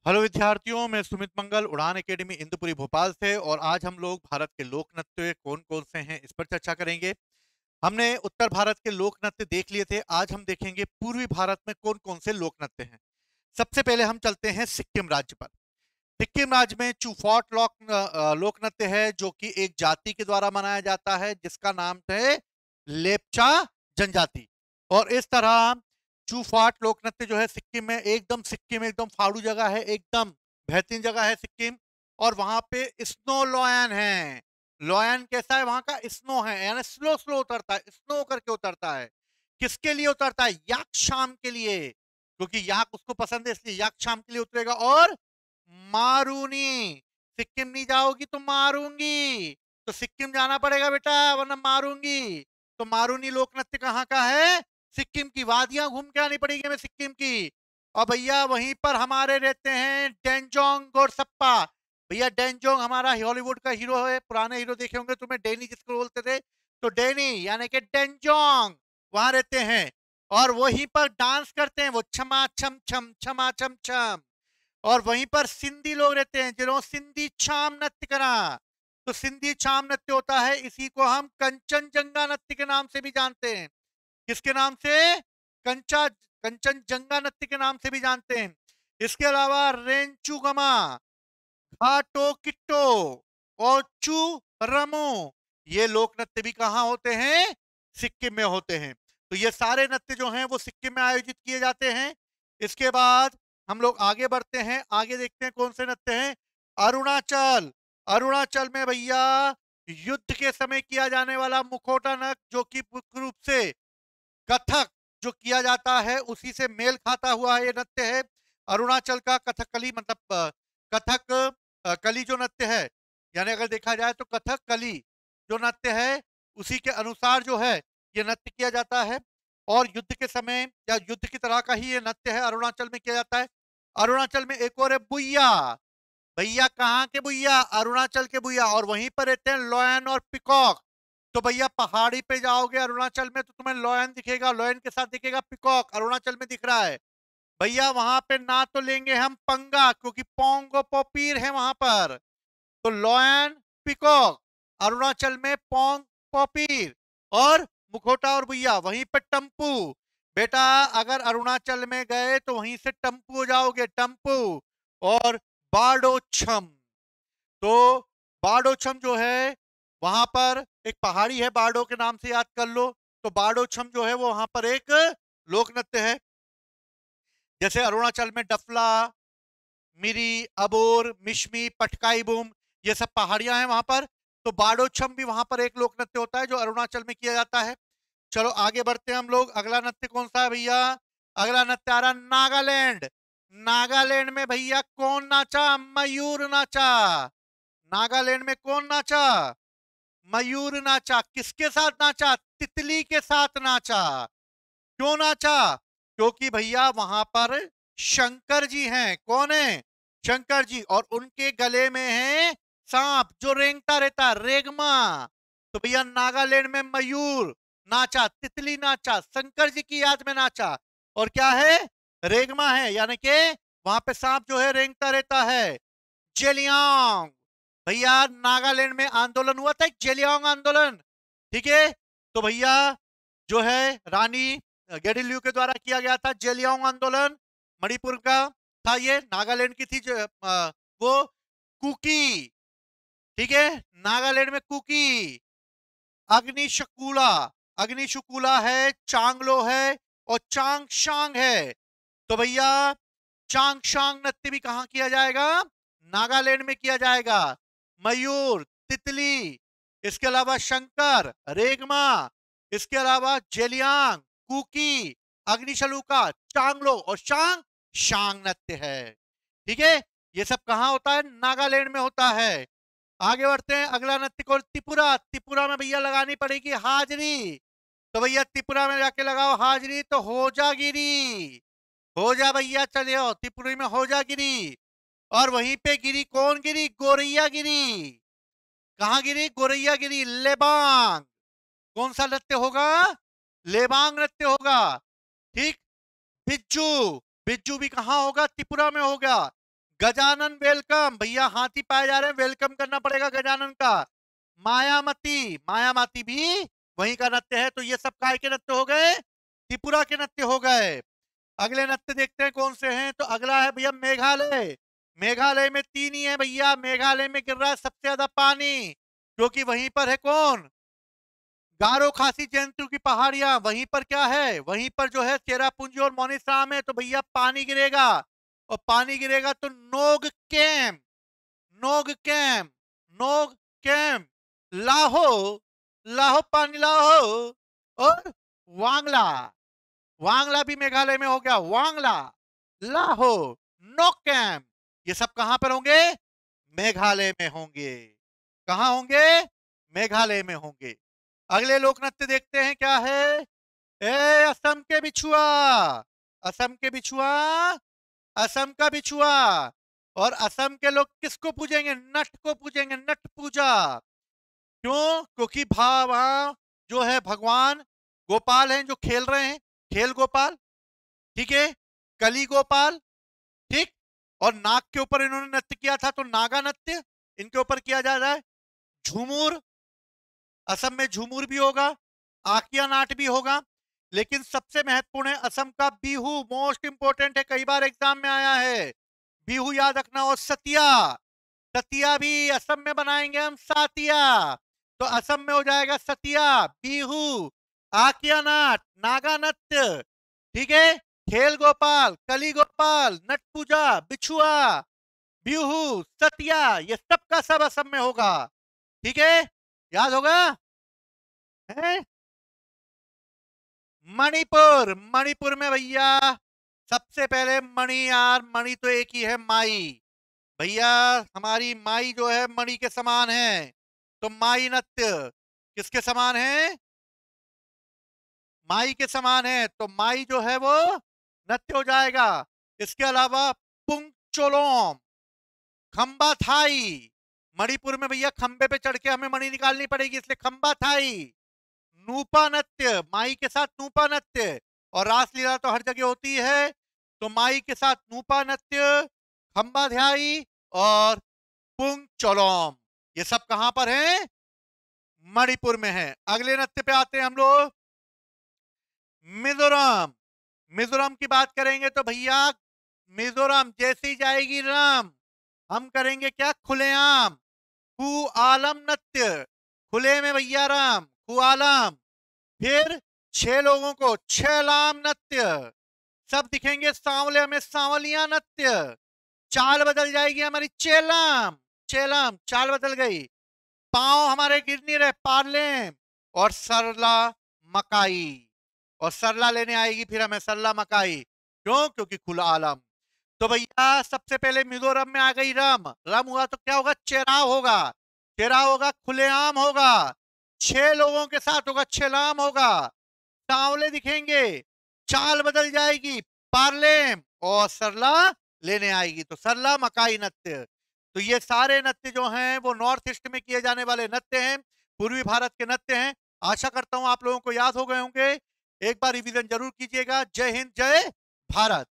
Hello विद्यार्थियों, मैं सुमित मंगल उड़ान एकेडमी इंदुपुरी भोपाल से। और आज हम लोग भारत के लोक नृत्य कौन कौन से हैं इस पर चर्चा करेंगे। हमने उत्तर भारत के लोक नृत्य देख लिए थे, आज हम देखेंगे पूर्वी भारत में कौन कौन से लोक नृत्य हैं। सबसे पहले हम चलते हैं सिक्किम राज्य पर। सिक्किम राज्य में चुफॉट लोक नृत्य है, जो कि एक जाति के द्वारा मनाया जाता है जिसका नाम है लेपचा जनजाति। और इस तरह चूफाट लोक नृत्य जो है सिक्किम एकदम फाड़ू जगह है, एकदम बेहतरीन जगह है सिक्किम। और वहां पे स्नो लॉयन है। लॉयन कैसा है वहां का? स्नो है, यानी स्लो स्लो उतरता है, स्नो करके उतरता है। किसके लिए उतरता है? याक शाम के लिए, क्योंकि याक उसको पसंद है, इसलिए याक शाम के लिए उतरेगा। और मारूनी, सिक्किम नहीं जाओगी तो मारूंगी, तो सिक्किम जाना पड़ेगा बेटा वरना मारूंगी। तो मारूनी लोक नृत्य कहाँ का है? सिक्किम की। वादियां घूम के आनी पड़ेगी हमें सिक्किम की। और भैया वहीं पर हमारे रहते हैं डेंजोंग गोरसप्पा। भैया डेंजोंग हमारा हॉलीवुड का हीरो है, पुराने हीरो देखे होंगे तुम्हें, डैनी जिसको बोलते थे, तो डैनी यानी कि डेंजोंग वहां रहते हैं। और वहीं पर डांस करते हैं वो छमा छम छम छमा छम छम। और वहीं पर सिंधी लोग रहते हैं जिन्होंने सिंधी छाम नृत्य करा। तो सिंधी छाम नृत्य होता है, इसी को हम कंचनजंगा नृत्य के नाम से भी जानते हैं। किसके नाम से? कंचा कंचनजंगा नृत्य के नाम से भी जानते हैं। इसके अलावा रेंचुगमा, घाटो किट्टो और चू रमो, ये लोक नृत्य भी कहाँ होते हैं? सिक्किम में होते हैं। तो ये सारे नृत्य जो हैं वो सिक्किम में आयोजित किए जाते हैं। इसके बाद हम लोग आगे बढ़ते हैं, आगे देखते हैं कौन से नृत्य हैं। अरुणाचल। अरुणाचल में भैया युद्ध के समय किया जाने वाला मुखौटा नृत्य, जो कि मुख्य रूप से कथक जो किया जाता है उसी से मेल खाता हुआ ये नृत्य है। अरुणाचल का कथकली मतलब कथक कली जो नृत्य है, यानी अगर देखा जाए तो कथक कली जो नृत्य है उसी के अनुसार जो है ये नृत्य किया जाता है। और युद्ध के समय या युद्ध की तरह का ही ये नृत्य है, अरुणाचल में किया जाता है। अरुणाचल में एक और है बुइया। भैया कहाँ के बुइया? अरुणाचल के बुइया। और वहीं पर रहते हैं लॉयन और पिकॉक। तो भैया पहाड़ी पे जाओगे अरुणाचल में तो तुम्हें लॉयन दिखेगा, लॉयन के साथ दिखेगा पिकॉक, अरुणाचल में दिख रहा है। भैया वहां पे ना तो लेंगे हम पंगा, क्योंकि पोंगो पोपीर है वहां पर। तो लॉयन, पिकॉक, अरुणाचल में पोंग पोपीर और मुखोटा और भैया। वहीं पे टम्पू। बेटा अगर अरुणाचल में गए तो वहीं से टम्पू हो जाओगे, टम्पू। और बाडोछम। तो बाडोछम जो है वहां पर एक पहाड़ी है, बाडो के नाम से याद कर लो। तो बाडोछम जो है वो वहां पर एक लोक नृत्य है। जैसे अरुणाचल में डफला, मिरी, अबोर, मिशमी, पटकाई बूम, ये सब पहाड़ियां हैं वहां पर। तो बाडोछम भी वहां पर एक लोक नृत्य होता है जो अरुणाचल में किया जाता है। चलो आगे बढ़ते हैं हम लोग। अगला नृत्य कौन सा है भैया? अगला नृत्य आ रहा नागालैंड। नागालैंड में भैया कौन नाचा? मयूर नाचा। नागालैंड में कौन नाचा? मयूर नाचा। किसके साथ नाचा? तितली के साथ नाचा। क्यों नाचा? क्योंकि भैया वहां पर शंकर जी हैं। कौन है? शंकर जी। और उनके गले में है सांप जो रेंगता रहता, रेगमा। तो भैया नागालैंड में मयूर नाचा, तितली नाचा, शंकर जी की याद में नाचा। और क्या है? रेगमा है, यानी कि वहां पे सांप जो है रेंगता रहता है। जेलियांग। भैया नागालैंड में आंदोलन हुआ था, एक जेलियांग आंदोलन। ठीक है। तो भैया जो है रानी गेडिल्यू के द्वारा किया गया था जेलियांग आंदोलन। मणिपुर का था, ये नागालैंड की थी वो कुकी। ठीक है। नागालैंड में कुकी। अग्निशकुला। अग्निशकुला है, चांगलो है और चांगशांग है। तो भैया चांगशांग नृत्य भी कहां किया जाएगा? नागालैंड में किया जाएगा। मयूर, तितली, इसके अलावा शंकर, रेगमा, इसके अलावा जेलियांग, कुकी, अग्निशलुका, चांगलो और शांग शांग नृत्य है। ठीक है। ये सब कहां होता है? नागालैंड में होता है। आगे बढ़ते हैं। अगला नृत्य को त्रिपुरा। त्रिपुरा में भैया लगानी पड़ेगी हाजरी। तो भैया त्रिपुरा में जाके लगाओ हाजरी, तो हो जागिरी। हो जा भैया, चले आओ त्रिपुरी में हो जा गिरी। और वहीं पे गिरी, कौन गिरी? गोरैया गिरी। कहां गिरी? गोरैया गिरी, लेबांग। कौन सा नृत्य होगा? लेबांग नृत्य होगा। ठीक। बिज्जू। बिज्जू भी कहां होगा? त्रिपुरा में होगा। गजानन वेलकम, भैया हाथी पाए जा रहे हैं, वेलकम करना पड़ेगा गजानन का। मायामती, मायामाती भी वहीं का नृत्य है। तो ये सब काय के नृत्य हो गए, त्रिपुरा के नृत्य हो गए। अगले नृत्य देखते हैं कौन से हैं। तो अगला है भैया मेघालय। मेघालय में 3 ही है भैया। मेघालय में गिर रहा है सबसे ज्यादा पानी, क्योंकि वहीं पर है कौन, गारो खासी जयंतु की पहाड़ियां। वहीं पर क्या है, वहीं पर जो है चेरापूंजी और मोनिसराम है। तो भैया पानी गिरेगा, और पानी गिरेगा तो नोग कैम, नोग कैम, नोग कैम, लाहो, लाहो पानी लाहो, और वांगला, वांगला भी मेघालय में हो गया। वांगला, लाहो, नोकैम, ये सब कहां पर होंगे, मेघालय में होंगे। कहां होंगे, मेघालय में होंगे। अगले लोक नृत्य देखते हैं क्या है। ए असम के बिछुआ, असम के बिछुआ, असम का बिछुआ। और असम के लोग किसको पूजेंगे, नट को पूजेंगे, नट पूजा। क्यों, क्योंकि वहां जो है भगवान गोपाल हैं जो खेल रहे हैं, खेल गोपाल, ठीक है, कली गोपाल, ठीक। और नाग के ऊपर इन्होंने नृत्य किया था, तो नागा नृत्य इनके ऊपर किया जा रहा है। झूमुर, असम में झूमुर भी होगा, आकिया नाट भी होगा। लेकिन सबसे महत्वपूर्ण है असम का बिहू, मोस्ट इंपोर्टेंट है, कई बार एग्जाम में आया है। बिहू याद रखना। और सतिया, सतिया भी असम में बनाएंगे हम, सातिया। तो असम में हो जाएगा सतिया, बिहू, आकिया नाट, नागा नृत्य, ठीक है, खेल गोपाल, कली गोपाल, नट पूजा, बिछुआ, बिहू, सतिया, ये सब का सब असम में होगा। ठीक है, याद होगा है? मणिपुर, मणिपुर में भैया सबसे पहले मणि, यार मणि तो एक ही है, माई। भैया हमारी माई जो है मणि के समान है। तो माई नृत्य किसके समान है, माई के समान है। तो माई जो है वो नृत्य हो जाएगा। इसके अलावा पुंगचोलोम, खंबा थाई। मणिपुर में भैया खंबे पे चढ़ के हमें मणि निकालनी पड़ेगी, इसलिए खंबा थाई। नूपा नृत्य, माई के साथ नूपा नृत्य। और रासलीला तो हर जगह होती है, तो माई के साथ नूपा नृत्य, खंबा ध्याई और पुंग चोलोम, ये सब कहां पर है, मणिपुर में है। अगले नृत्य पे आते हैं हम लोग, मिजोरम। मिजोरम की बात करेंगे तो भैया मिजोरम जैसी जाएगी राम, हम करेंगे क्या, खुलेआम, खू आलम नृत्य। खुले में भैया राम, खू आलम। फिर 6 लोगों को छेलाम नृत्य, सब दिखेंगे सांवले में, सांवलिया नृत्य। चाल बदल जाएगी हमारी, चेलाम, चेलाम, चाल बदल गई। पांव हमारे गिर नहीं रहे, पार्लेम। और सरला मकाई, और सरला लेने आएगी फिर हमें, सरला मकाई। क्यों, क्योंकि खुला आलम। तो भैया सबसे पहले मिजोरम में आ गई रम, रम हुआ तो क्या होगा, चेराव होगा, चेराव होगा, खुलेआम होगा, 6 लोगों के साथ होगा, छेलाम होगा। सांवले दिखेंगे, चाल बदल जाएगी, पार्लेम, और सरला लेने आएगी, तो सरला मकाई नृत्य। तो ये सारे नृत्य जो हैं वो नॉर्थ ईस्ट में किए जाने वाले नृत्य हैं, पूर्वी भारत के नृत्य हैं। आशा करता हूं आप लोगों को याद हो गए होंगे। एक बार रिवीजन जरूर कीजिएगा। जय हिंद, जय भारत।